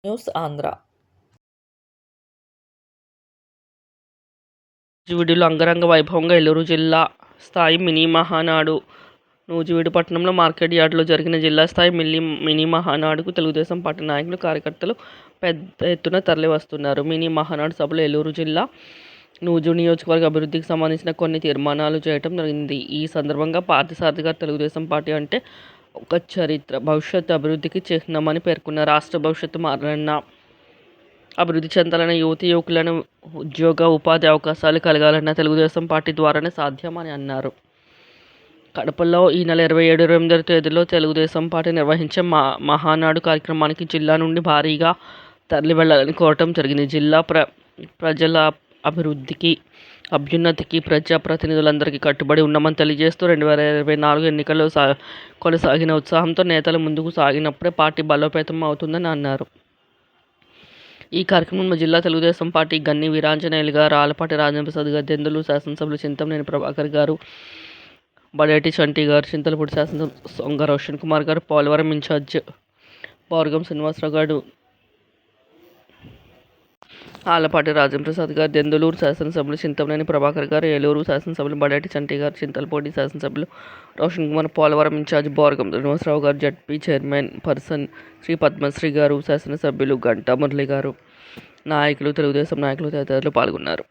News Andhra. నూజివీడులో అంగరంగ వైభవంగా ఏలూరు జిల్లా స్థాయి మినీ మహానాడు. నూజివీడు పట్టణంలో మార్కెట్ యార్డులో జరిగిన జిల్లా స్థాయి మినీ మహానాడుకు తెలుగుదేశం పార్టీ నాయకులు, కార్యకర్తలు పెద్ద ఎత్తున తరలివస్తున్నారు. మినీ మహానాడు సభలో ఏలూరు జిల్లా నూజివీడు నియోజకవర్గ అభివృద్ధికి సంబంధించిన కొన్ని తీర్మానాలు చేయడం జరిగింది. ఈ సందర్భంగా పార్థసారథి గారు తెలుగుదేశం పార్టీ అంటే ఒక చరిత్ర, భవిష్యత్తు అభివృద్ధికి చిహ్నమని పేర్కొన్నారు. రాష్ట్ర భవిష్యత్తు మారాలన్నా, అభివృద్ధి చెందాలన్న యువకులను ఉద్యోగ, ఉపాధి అవకాశాలు కలగాలన్న తెలుగుదేశం పార్టీ ద్వారానే సాధ్యమని అన్నారు. కడపలో ఈ నెల 27, 28 తేదీల్లో తెలుగుదేశం పార్టీ నిర్వహించే మహానాడు కార్యక్రమానికి జిల్లా నుండి భారీగా తరలి వెళ్లాలని కోరటం జరిగింది. జిల్లా ప్రజల అభివృద్ధికి, అభ్యున్నతికి ప్రజాప్రతినిధులందరికీ కట్టుబడి ఉన్నామని తెలియజేస్తూ 2024 ఎన్నికల్లో కొనసాగిన ఉత్సాహంతో నేతలు ముందుకు సాగినప్పుడే పార్టీ బలోపేతం అవుతుందని అన్నారు. ఈ కార్యక్రమంలో జిల్లా తెలుగుదేశం పార్టీ గన్ని వీరాంజనేయులు గారు, ఆలపాటి రాజేంద్రప్రసాద్ గారు, దెందులూరు శాసనసభ్యులు చింతమనేని ప్రభాకర్ గారు, బడేటి చంటి గారు, చింతలపూడి శాసనసభ్యులు సొంగ రోషన్ కుమార్ గారు, పోలవరం ఇన్ఛార్జ్ బోర్గం శ్రీనివాసరావు గారు, ఆలపాటి రాజేంద్రప్రసాద్ గారు, దెందులూరు శాసనసభ్యులు చింతమనేని ప్రభాకర్ గారు, ఏలూరు శాసనసభ్యులు బడేటి చంటి గారు, చింతలపూడి శాసనసభ్యులు రోషన్ కుమార్, పోలవరం ఇన్ఛార్జ్ బోర్గం శ్రీనివాసరావు గారు, ZP chairman person Shri Padmashri గారు, శాసనసభ్యులు గంటా మురళి గారు, నాయకులు, తెలుగుదేశం నాయకులు తదితరులు పాల్గొన్నారు.